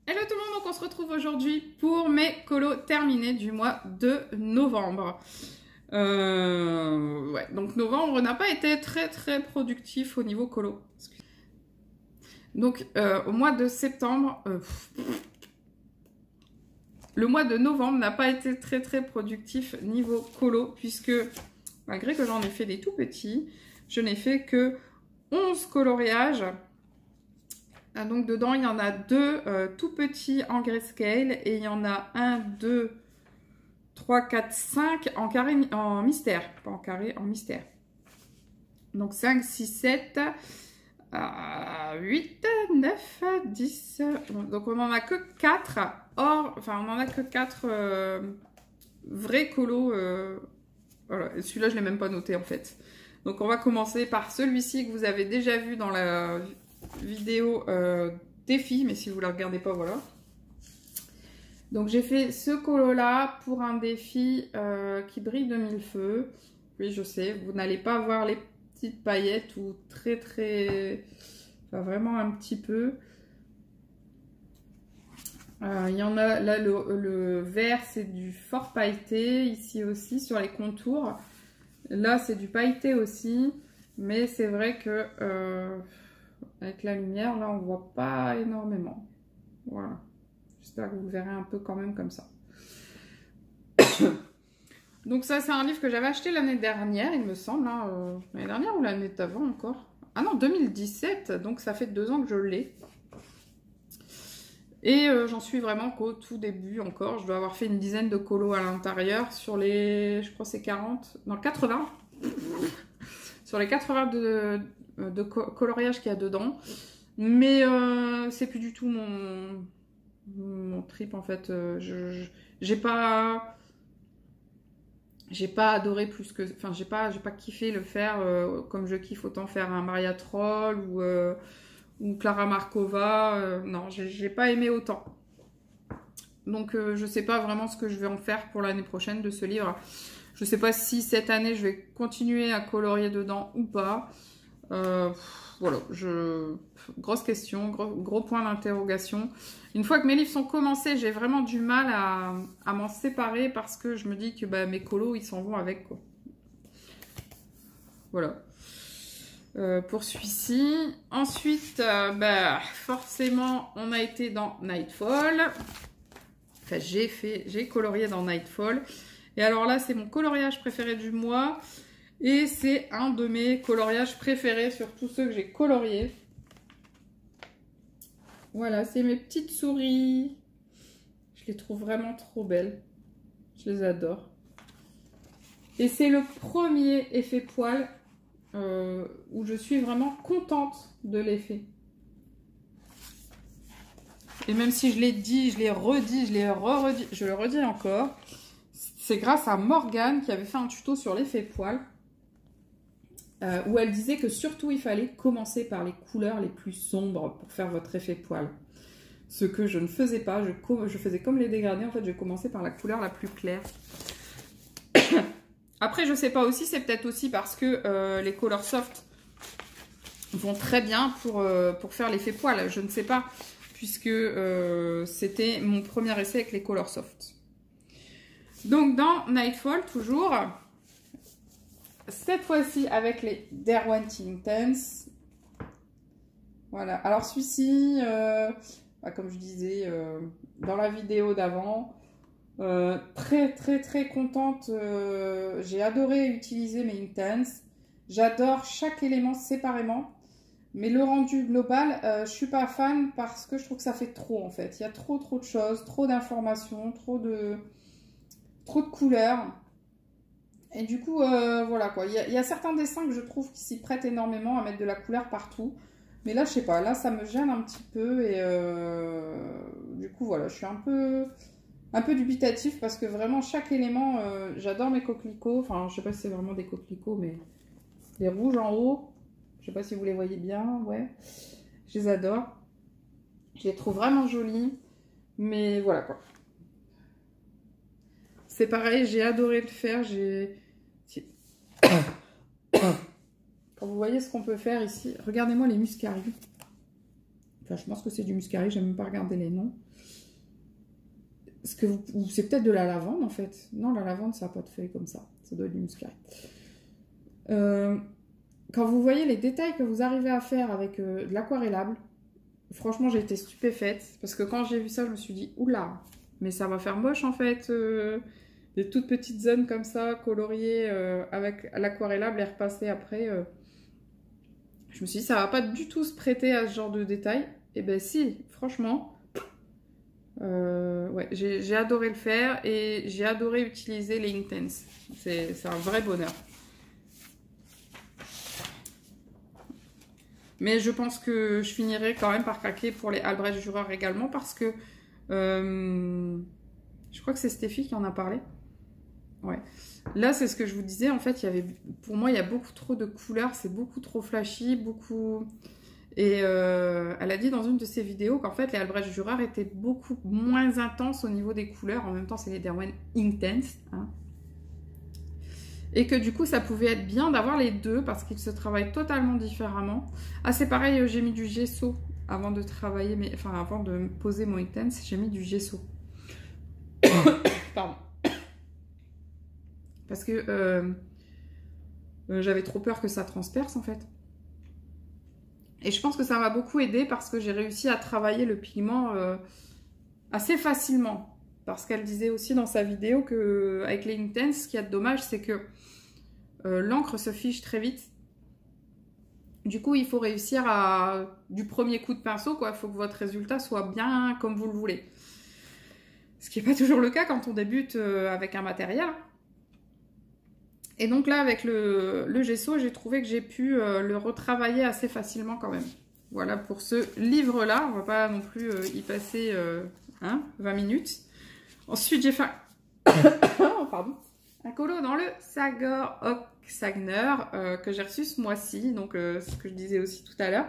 Hello tout le monde, donc on se retrouve aujourd'hui pour mes colos terminés du mois de novembre. Ouais, donc novembre n'a pas été très productif au niveau colo. Donc au mois de septembre, le mois de novembre n'a pas été très productif niveau colo, puisque malgré que j'en ai fait des tout petits, je n'ai fait que 11 coloriages. Donc dedans, il y en a deux tout petits en grayscale et il y en a 1, 2, 3, 4, 5 en carré, en mystère. Pas en carré, en mystère. Donc 5, 6, 7, 8, 9, 10. Donc on n'en a que 4. Or, enfin, on n'en a que 4 vrais colos. Voilà. Celui-là, je ne l'ai même pas noté en fait. Donc on va commencer par celui-ci que vous avez déjà vu dans la vidéo défi, mais si vous la regardez pas, voilà. Donc j'ai fait ce colo là pour un défi qui brille de mille feux. Oui, je sais, vous n'allez pas voir les petites paillettes ou enfin, vraiment un petit peu. Il y en a là, le vert c'est du fort pailleté, ici aussi sur les contours. Là c'est du pailleté aussi, mais c'est vrai que avec la lumière, là, on voit pas énormément. Voilà. J'espère que vous le verrez un peu quand même comme ça. Donc ça, c'est un livre que j'avais acheté l'année dernière, il me semble. Hein, l'année dernière ou l'année d'avant encore? Ah non, 2017. Donc ça fait 2 ans que je l'ai. Et j'en suis vraiment qu'au tout début encore. Je dois avoir fait une dizaine de colos à l'intérieur sur les... Je crois c'est 40... Non, 80. Sur les 80 de coloriage qu'il y a dedans, mais c'est plus du tout mon trip en fait. J'ai pas adoré plus que, enfin j'ai pas kiffé le faire comme je kiffe autant faire un Maria Troll ou Clara Markova. Non, j'ai pas aimé autant. Donc je sais pas vraiment ce que je vais en faire pour l'année prochaine de ce livre. Je sais pas si cette année je vais continuer à colorier dedans ou pas. Voilà, grosse question, gros point d'interrogation. Une fois que mes livres sont commencés, j'ai vraiment du mal à m'en séparer parce que je me dis que bah, mes colos, ils s'en vont avec, quoi. Voilà. Pour celui-ci. Ensuite, bah, forcément, on a été dans Nightfall. Enfin, j'ai colorié dans Nightfall. Et alors là, c'est mon coloriage préféré du mois. Et c'est un de mes coloriages préférés sur tous ceux que j'ai coloriés. Voilà, c'est mes petites souris. Je les trouve vraiment trop belles. Je les adore. Et c'est le premier effet poil où je suis vraiment contente de l'effet. Et même si je l'ai dit, je l'ai redit, je l'ai redit, je le redis encore. C'est grâce à Morgane qui avait fait un tuto sur l'effet poil. Où elle disait que surtout il fallait commencer par les couleurs les plus sombres pour faire votre effet poil. Ce que je ne faisais pas, je faisais comme les dégradés, en fait je commençais par la couleur la plus claire. Après je sais pas aussi, c'est peut-être aussi parce que les colors soft vont très bien pour faire l'effet poil, je ne sais pas, puisque c'était mon premier essai avec les colors soft. Donc dans Nightfall toujours... Cette fois-ci avec les Derwent Intense. Voilà. Alors celui-ci, bah, comme je disais dans la vidéo d'avant, très contente. J'ai adoré utiliser mes Intense. J'adore chaque élément séparément. Mais le rendu global, je suis pas fan parce que je trouve que ça fait trop en fait. Il y a trop de choses, trop d'informations, trop de couleurs. Et du coup, voilà quoi. Il y a certains dessins que je trouve qui s'y prêtent énormément à mettre de la couleur partout. Mais là, je sais pas. Là, ça me gêne un petit peu. Et du coup, voilà. Je suis un peu dubitatif parce que vraiment, chaque élément... j'adore mes coquelicots. Enfin, je sais pas si c'est vraiment des coquelicots, mais... Les rouges en haut. Je sais pas si vous les voyez bien. Ouais. Je les adore. Je les trouve vraiment jolis. Mais voilà quoi. C'est pareil, j'ai adoré le faire. Quand vous voyez ce qu'on peut faire ici, regardez-moi les muscarides. Enfin, je pense que c'est du muscari, j'ai même pas regardé les noms. Ou c'est peut-être de la lavande en fait. Non, la lavande, ça n'a pas de feuilles comme ça. Ça doit être du muscari. Quand vous voyez les détails que vous arrivez à faire avec de l'aquarellable, franchement, j'ai été stupéfaite. Parce que quand j'ai vu ça, je me suis dit, oula, mais ça va faire moche en fait. Des toutes petites zones comme ça, coloriées avec l'aquarellable et repasser après. Je me suis dit, ça va pas du tout se prêter à ce genre de détails. Et ben si, franchement, ouais, j'ai adoré le faire et j'ai adoré utiliser les Inktense. C'est un vrai bonheur. Mais je pense que je finirai quand même par craquer pour les Albrecht Dürer également parce que je crois que c'est Stéphie qui en a parlé. Ouais. Là, c'est ce que je vous disais. En fait, pour moi, il y a beaucoup trop de couleurs. C'est beaucoup trop flashy, beaucoup... Et elle a dit dans une de ses vidéos qu'en fait, les Albrecht Dürer étaient beaucoup moins intenses au niveau des couleurs. En même temps, c'est les Derwent Inktense. Hein. Et que du coup, ça pouvait être bien d'avoir les deux parce qu'ils se travaillent totalement différemment. Ah, c'est pareil, j'ai mis du gesso avant de travailler, enfin, avant de poser mon Inktense, j'ai mis du gesso. Pardon. Parce que j'avais trop peur que ça transperce en fait. Et je pense que ça m'a beaucoup aidé parce que j'ai réussi à travailler le pigment assez facilement. Parce qu'elle disait aussi dans sa vidéo qu'avec les Inktense, ce qu'il y a de dommage, c'est que l'encre se fige très vite. Du coup, il faut réussir du premier coup de pinceau, quoi. Il faut que votre résultat soit bien comme vous le voulez. Ce qui n'est pas toujours le cas quand on débute avec un matériel. Et donc là, avec le gesso, j'ai trouvé que j'ai pu le retravailler assez facilement quand même. Voilà pour ce livre-là. On ne va pas non plus y passer 20 minutes. Ensuite, j'ai fait un colo dans le Sagor Oak Sagner que j'ai reçu ce mois-ci. Donc, ce que je disais aussi tout à l'heure.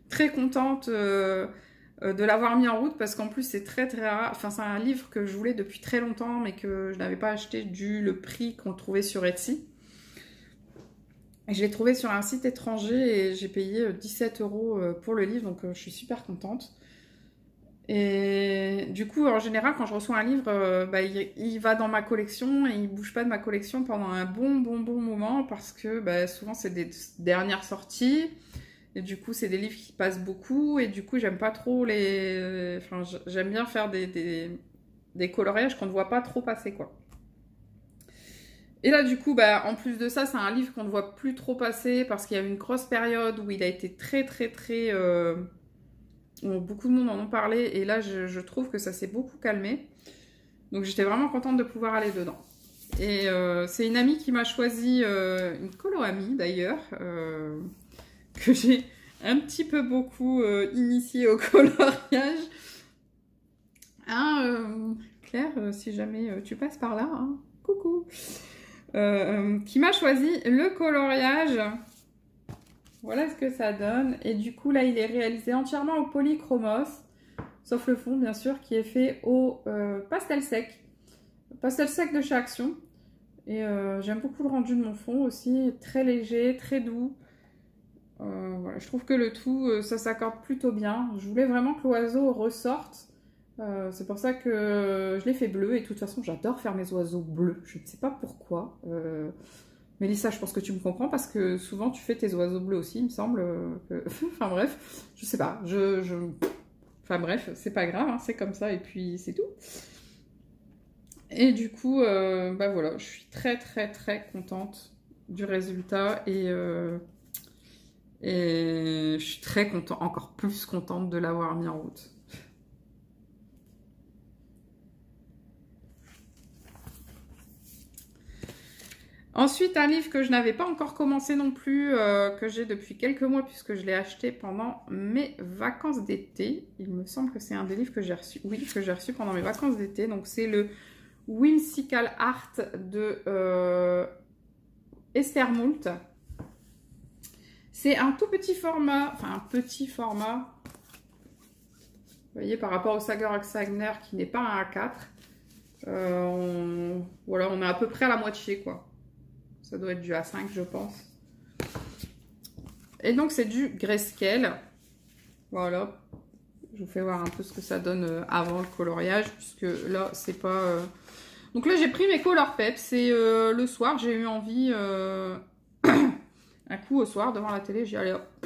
Très contente de l'avoir mis en route parce qu'en plus, c'est très très rare. Enfin, c'est un livre que je voulais depuis très longtemps mais que je n'avais pas acheté dû le prix qu'on trouvait sur Etsy. Et je l'ai trouvé sur un site étranger et j'ai payé 17 € pour le livre. Donc, je suis super contente. Et du coup, en général, quand je reçois un livre, il va dans ma collection et il ne bouge pas de ma collection pendant un bon moment parce que souvent, c'est des dernières sorties. Et du coup, c'est des livres qui passent beaucoup. Et du coup, j'aime pas trop les... Enfin, j'aime bien faire des coloriages qu'on ne voit pas trop passer, quoi. Et là, du coup, en plus de ça, c'est un livre qu'on ne voit plus trop passer parce qu'il y a eu une grosse période où il a été très... Beaucoup de monde en ont parlé et là je trouve que ça s'est beaucoup calmé. Donc j'étais vraiment contente de pouvoir aller dedans. Et c'est une amie qui m'a choisi, une colo-amie d'ailleurs, que j'ai un petit peu beaucoup initiée au coloriage. Hein, Claire, si jamais tu passes par là, hein, coucou. Qui m'a choisi le coloriage. Voilà ce que ça donne. Et du coup, là, il est réalisé entièrement au polychromos. Sauf le fond, bien sûr, qui est fait au pastel sec. Pastel sec de chez Action. Et j'aime beaucoup le rendu de mon fond aussi. Très léger, très doux. Voilà, je trouve que le tout, ça s'accorde plutôt bien. Je voulais vraiment que l'oiseau ressorte. C'est pour ça que je l'ai fait bleu. Et de toute façon, j'adore faire mes oiseaux bleus. Je ne sais pas pourquoi. Mélissa, je pense que tu me comprends parce que souvent tu fais tes oiseaux bleus aussi, il me semble. Enfin bref, je sais pas. Enfin bref, c'est pas grave, hein, c'est comme ça et puis c'est tout. Et du coup, voilà, je suis très contente du résultat et je suis très contente, encore plus contente de l'avoir mis en route. Ensuite, un livre que je n'avais pas encore commencé non plus, que j'ai depuis quelques mois puisque je l'ai acheté pendant mes vacances d'été. Il me semble que c'est un des livres que j'ai reçu, oui, que j'ai reçu pendant mes vacances d'été. Donc c'est le Whimsical Art de Esther Moult. C'est un tout petit format, enfin un petit format, vous voyez, par rapport au Sagor Oak Sagner qui n'est pas un A4. Voilà, on est à peu près à la moitié, quoi. Ça doit être du A5, je pense. Et donc, c'est du grayscale. Voilà. Je vous fais voir un peu ce que ça donne avant le coloriage, puisque là, c'est pas... Donc là, j'ai pris mes Color Peps et le soir, j'ai eu envie, un coup au soir, devant la télé, j'ai dit, allez hop,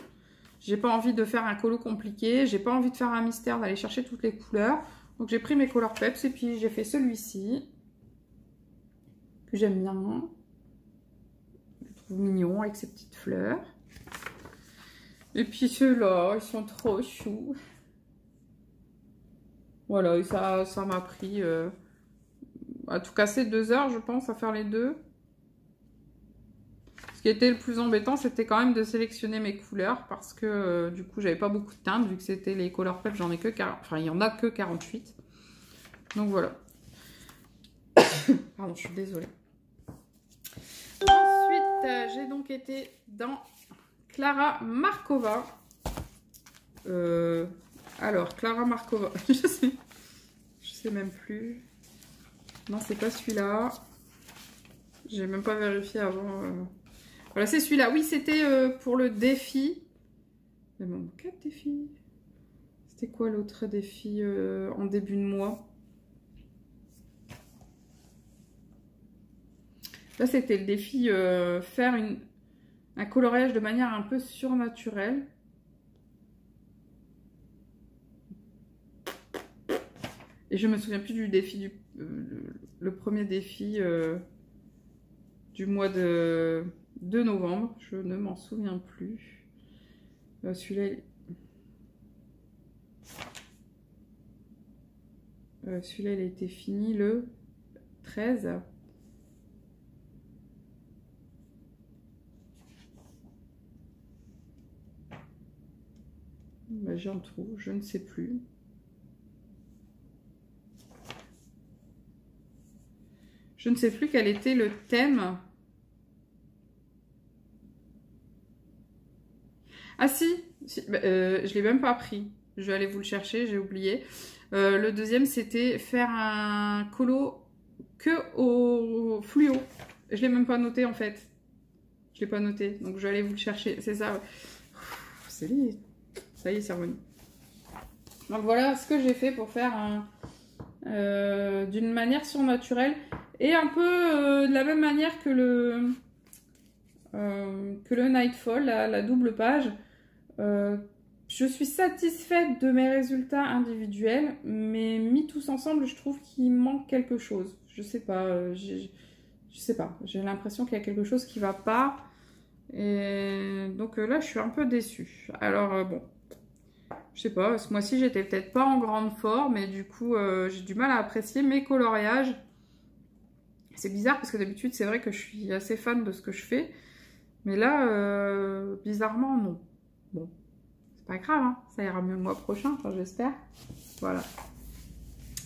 j'ai pas envie de faire un colo compliqué, j'ai pas envie de faire un mystère, d'aller chercher toutes les couleurs. Donc j'ai pris mes Color Peps et puis j'ai fait celui-ci, que j'aime bien. Je trouve mignon avec ses petites fleurs. Et puis ceux-là, ils sont trop choux. Voilà, et ça m'a pris, à tout casser 2 heures, je pense, à faire les deux. Ce qui était le plus embêtant, c'était quand même de sélectionner mes couleurs parce que du coup, j'avais pas beaucoup de teintes vu que c'était les Color Peps, j'en ai que 40, enfin, il y en a que 48. Donc voilà. Pardon, je suis désolée. Ensuite, j'ai donc été dans Clara Markova. Alors, Clara Markova, je sais même plus. Non, c'est pas celui-là. J'ai même pas vérifié avant. Voilà, c'est celui-là. Oui, c'était pour le défi. Il m'en manque 4 défis. C'était quoi l'autre défi en début de mois? Là, c'était le défi faire un coloriage de manière un peu surnaturelle. Et je me souviens plus du défi, le premier défi du mois de novembre. Je ne m'en souviens plus. Celui-là, il a été fini le 13. Ben, j'ai un trou, je ne sais plus. Je ne sais plus quel était le thème. Ah si, je l'ai même pas pris. Je vais aller vous le chercher, j'ai oublié. Le deuxième, c'était faire un colo que au fluo. Je l'ai même pas noté en fait. Je l'ai pas noté, donc je vais aller vous le chercher. C'est ça. Ouais. C'est lié. Ça y est, c'est revenu. Donc voilà ce que j'ai fait pour faire d'une manière surnaturelle. Et un peu de la même manière que le Nightfall, la double page. Je suis satisfaite de mes résultats individuels, mais mis tous ensemble, je trouve qu'il manque quelque chose. Je sais pas, je sais pas. J'ai l'impression qu'il y a quelque chose qui va pas. Et donc là, je suis un peu déçue. Alors bon, je sais pas, ce mois-ci, j'étais peut-être pas en grande forme, mais du coup, j'ai du mal à apprécier mes coloriages. C'est bizarre parce que d'habitude, c'est vrai que je suis assez fan de ce que je fais. Mais là, bizarrement, non. Bon, c'est pas grave, hein. Ça ira mieux le mois prochain, enfin, j'espère. Voilà.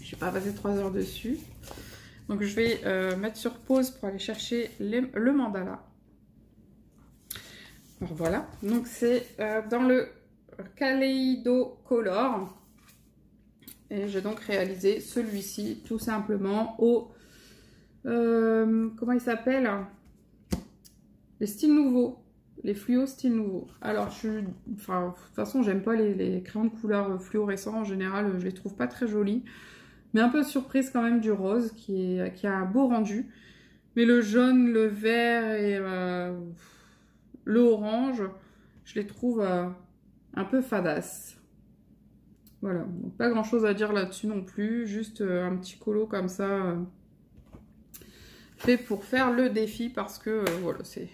Je vais pas passer 3 heures dessus. Donc, je vais mettre sur pause pour aller chercher le mandala. Alors, voilà. Donc, c'est dans le Kaleido Color. Et j'ai donc réalisé celui-ci, tout simplement, au... comment il s'appelle? Les styles nouveaux. Les fluos style nouveau. Alors, de toute façon, j'aime pas les crayons de couleur fluorescents. En général, je les trouve pas très jolis. Mais un peu surprise quand même du rose qui a un beau rendu. Mais le jaune, le vert et le orange, je les trouve un peu fadasses. Voilà. Donc, pas grand chose à dire là-dessus non plus. Juste un petit colo comme ça. Fait pour faire le défi parce que voilà, c'est...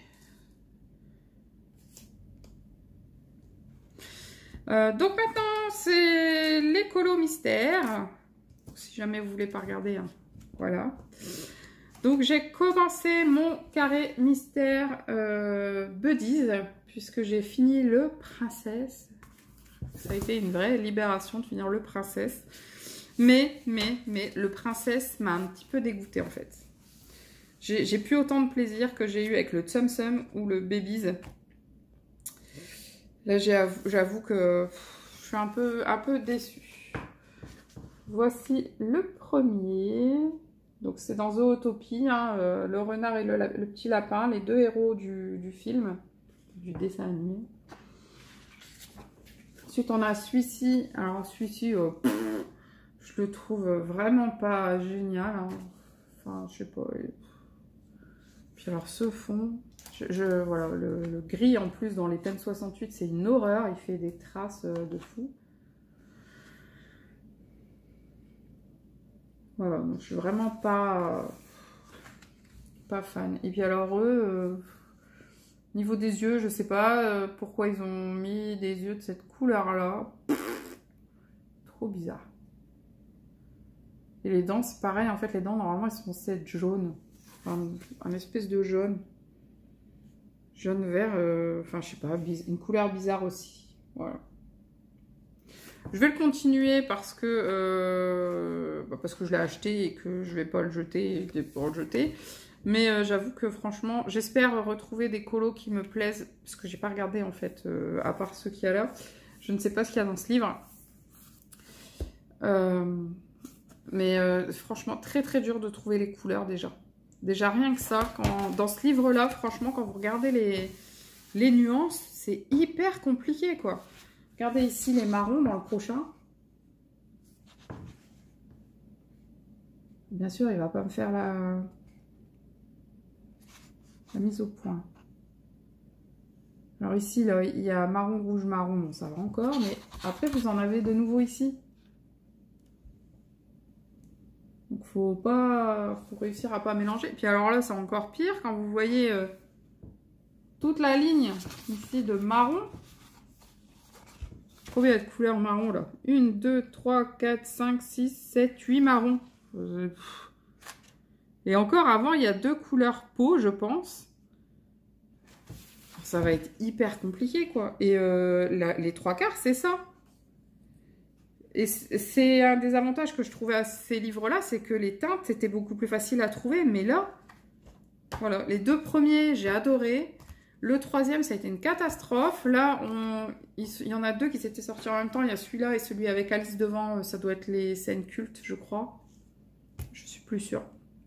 donc maintenant, c'est les colos mystères. Si jamais vous voulez pas regarder, hein. Voilà. Donc j'ai commencé mon carré mystère Buddies, puisque j'ai fini le Princesse. Ça a été une vraie libération de finir le Princesse. Mais le Princesse m'a un petit peu dégoûtée en fait. J'ai plus autant de plaisir que j'ai eu avec le Tsum Tsum ou le Babies. Là, j'avoue que je suis un peu déçue. Voici le premier. Donc, c'est dans Zootopie, hein, le renard et le petit lapin, les deux héros du film, du dessin animé. Ensuite, on a celui-ci. Alors, celui-ci, je le trouve vraiment pas génial. Hein. Enfin, je sais pas. Puis alors, ce fond, voilà, le gris en plus dans les thèmes 68, c'est une horreur. Il fait des traces de fou. Voilà, donc je suis vraiment pas fan. Et puis alors, eux, niveau des yeux, je sais pas pourquoi ils ont mis des yeux de cette couleur-là. Trop bizarre. Et les dents, c'est pareil. En fait, les dents, normalement, elles sont censées être jaunes. Enfin, un espèce de jaune. Jaune-vert. Enfin, je sais pas. Une couleur bizarre aussi. Voilà. Je vais le continuer parce que je l'ai acheté et que je vais pas le jeter pour le jeter. Mais j'avoue que franchement, j'espère retrouver des colos qui me plaisent. Parce que j'ai pas regardé en fait, à part ceux qu'il y a là. Je ne sais pas ce qu'il y a dans ce livre. Franchement, très très dur de trouver les couleurs déjà. Déjà rien que ça, dans ce livre-là, franchement, quand vous regardez les nuances, c'est hyper compliqué quoi. Regardez ici les marrons dans le prochain. Bien sûr, il va pas me faire la mise au point. Alors ici, là, il y a marron, rouge, marron, bon, ça va encore, mais après, vous en avez de nouveau ici. Donc, faut réussir à pas mélanger. Et puis alors là, c'est encore pire quand vous voyez toute la ligne ici de marron. Combien il y a de couleurs marron là? 1, 2, 3, 4, 5, 6, 7, 8 marrons. Et encore avant, il y a 2 couleurs peau, je pense. Ça va être hyper compliqué, quoi. Et les 3/4, c'est ça. Et c'est un des avantages que je trouvais à ces livres-là, c'est que les teintes, c'était beaucoup plus facile à trouver. Mais là, voilà, les 2 premiers, j'ai adoré. Le 3e, ça a été une catastrophe. Là, il y en a 2 qui s'étaient sortis en même temps. Il y a celui-là et celui avec Alice devant. Ça doit être les scènes cultes, je crois. Je suis plus sûre.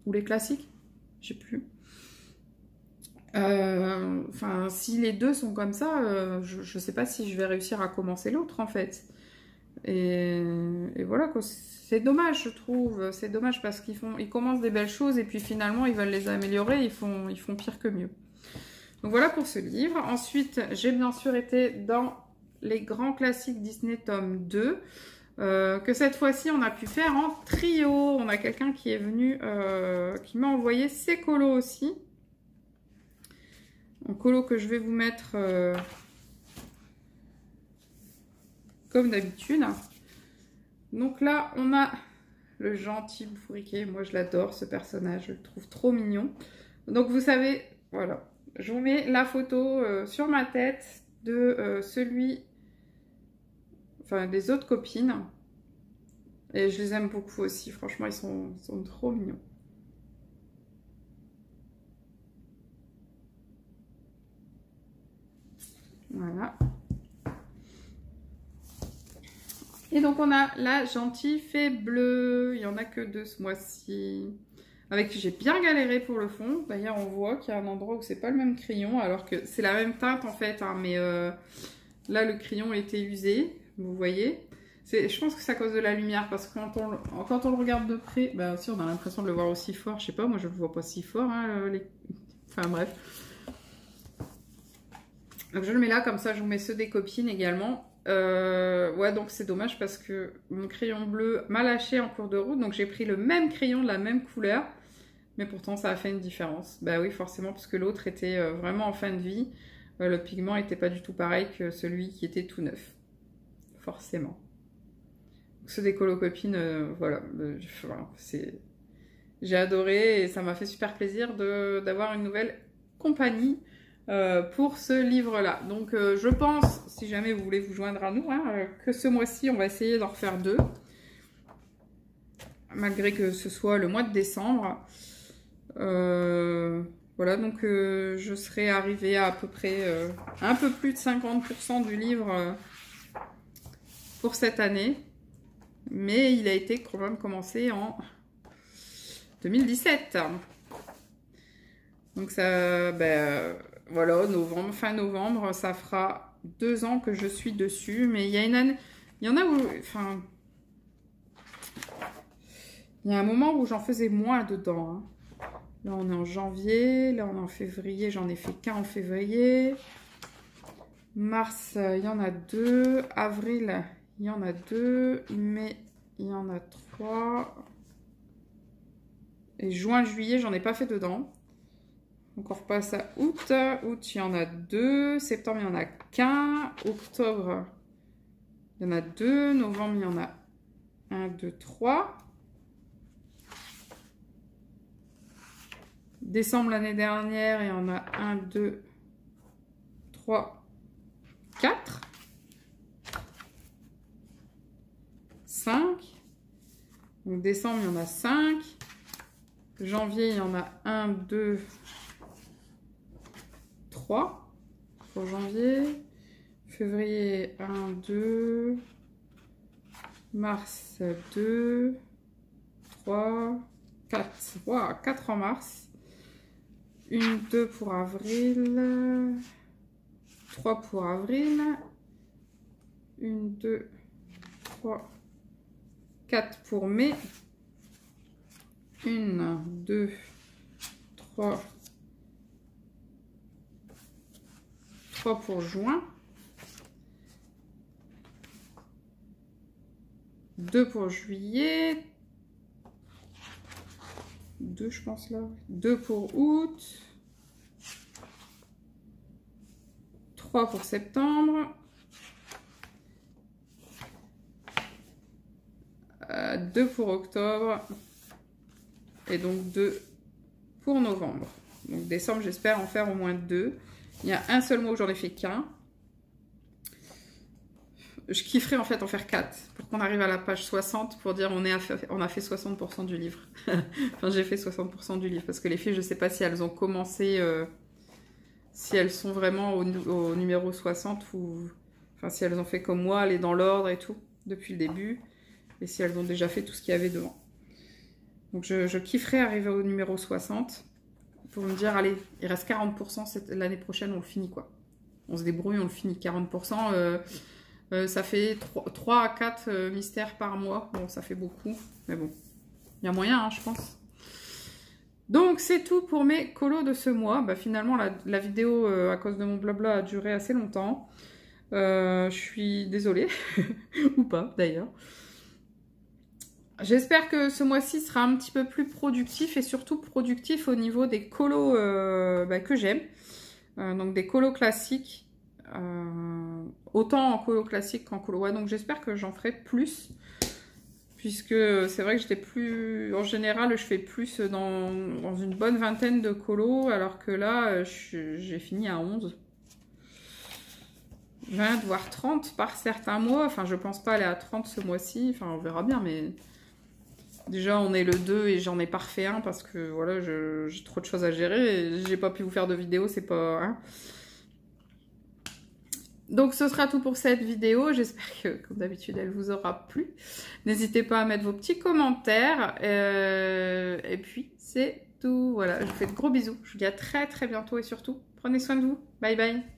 Ou les classiques. Je sais plus. Enfin, si les 2 sont comme ça, je sais pas si je vais réussir à commencer l'autre, en fait. Et voilà, quoi. C'est dommage, je trouve. C'est dommage parce ils commencent des belles choses et puis finalement, ils veulent les améliorer. Ils font pire que mieux. Donc voilà pour ce livre. Ensuite, j'ai bien sûr été dans les grands classiques Disney tome 2, que cette fois-ci, on a pu faire en trio. On a quelqu'un qui est venu, qui m'a envoyé ses colos aussi. Un colo que je vais vous mettre comme d'habitude. Donc là, on a le gentil Bouffouriquet. Moi, je l'adore, ce personnage. Je le trouve trop mignon. Donc, vous savez, voilà. Je vous mets la photo sur ma tête de des autres copines. Et je les aime beaucoup aussi. Franchement, ils sont trop mignons. Voilà. Et donc, on a la gentille fée bleue. Il n'y en a que 2 ce mois-ci. Avec qui j'ai bien galéré pour le fond. D'ailleurs, on voit qu'il y a un endroit où c'est pas le même crayon. Alors que c'est la même teinte en fait. Hein, mais là, le crayon a été usé. Vous voyez. Je pense que c'est à cause de la lumière. Parce que quand on le regarde de près, bah aussi on a l'impression de le voir aussi fort. Je sais pas, moi je le vois pas si fort. Hein, Enfin bref. Donc je le mets là, comme ça je vous mets ceux des copines également. Ouais, donc c'est dommage parce que mon crayon bleu m'a lâché en cours de route. Donc j'ai pris le même crayon de la même couleur. Mais pourtant ça a fait une différence. Bah oui, forcément, parce que l'autre était vraiment en fin de vie. Le pigment n'était pas du tout pareil que celui qui était tout neuf. Forcément. Donc, ceux des colocopines, voilà. J'ai adoré et ça m'a fait super plaisir d'avoir une nouvelle compagnie pour ce livre-là. Donc je pense, si jamais vous voulez vous joindre à nous, hein, que ce mois-ci, on va essayer d'en refaire 2. Malgré que ce soit le mois de décembre. Voilà, donc je serai arrivée à peu près un peu plus de 50% du livre pour cette année. Mais il a été quand même commencé en 2017. Donc ça, ben... voilà, fin novembre, ça fera 2 ans que je suis dessus. Mais il y a une année... Il y en a où... Enfin... Il y a un moment où j'en faisais moins dedans. Hein. Là, on est en janvier. Là, on est en février. J'en ai fait qu'un en février. Mars, il y en a 2. Avril, il y en a 2. Mai, il y en a 3. Et juin, juillet, j'en ai pas fait dedans. Donc, on repasse à août. Août, il y en a 2. Septembre, il y en a qu'un. Octobre, il y en a 2. Novembre, il y en a 1, 2, 3. Décembre l'année dernière, il y en a 1, 2, 3, 4, 5. Donc décembre, il y en a 5. Janvier, il y en a 1, 2, 3 pour janvier. Février, 1, 2. Mars, 2, 3, 4. Wow, 4 en mars. 1, 2 pour avril, 3 pour avril, 1, 2, 3, 4 pour mai, 1, 2, 3, 3 pour juin, 2 pour juillet, 2 je pense là, 2 pour août, 3 pour septembre, 2 pour octobre et donc 2 pour novembre. Donc décembre, j'espère en faire au moins 2. Il y a un seul mois où j'en ai fait qu'un. Je kifferais en fait en faire 4 pour qu'on arrive à la page 60 pour dire on a fait 60% du livre. Enfin, j'ai fait 60% du livre parce que les filles, je sais pas si elles ont commencé, si elles sont vraiment au numéro 60 ou enfin si elles ont fait comme moi, aller dans l'ordre et tout depuis le début et si elles ont déjà fait tout ce qu'il y avait devant. Donc je kifferais arriver au numéro 60 pour me dire allez, il reste 40%, l'année prochaine on le finit quoi. On se débrouille, on le finit 40%. Ça fait 3 à 4 mystères par mois. Bon, ça fait beaucoup. Mais bon, il y a moyen, hein, je pense. Donc, c'est tout pour mes colos de ce mois. Bah, finalement, la vidéo, à cause de mon blabla, a duré assez longtemps. Je suis désolée. Ou pas, d'ailleurs. J'espère que ce mois-ci sera un petit peu plus productif. Et surtout productif au niveau des colos que j'aime. Donc, des colos classiques. Autant en colo classique qu'en colo. Ouais, donc j'espère que j'en ferai plus. Puisque c'est vrai que j'étais plus... En général, je fais plus dans une bonne vingtaine de colos. Alors que là, j'ai fini à 11. 20, voire 30 par certains mois. Enfin, je pense pas aller à 30 ce mois-ci. Enfin, on verra bien, mais... Déjà, on est le 2 et j'en ai pas refait un parce que, voilà, j'ai trop de choses à gérer. J'ai pas pu vous faire de vidéo, c'est pas... Hein. Donc, ce sera tout pour cette vidéo. J'espère que, comme d'habitude, elle vous aura plu. N'hésitez pas à mettre vos petits commentaires. Et puis, c'est tout. Voilà, je vous fais de gros bisous. Je vous dis à très, très bientôt. Et surtout, prenez soin de vous. Bye, bye.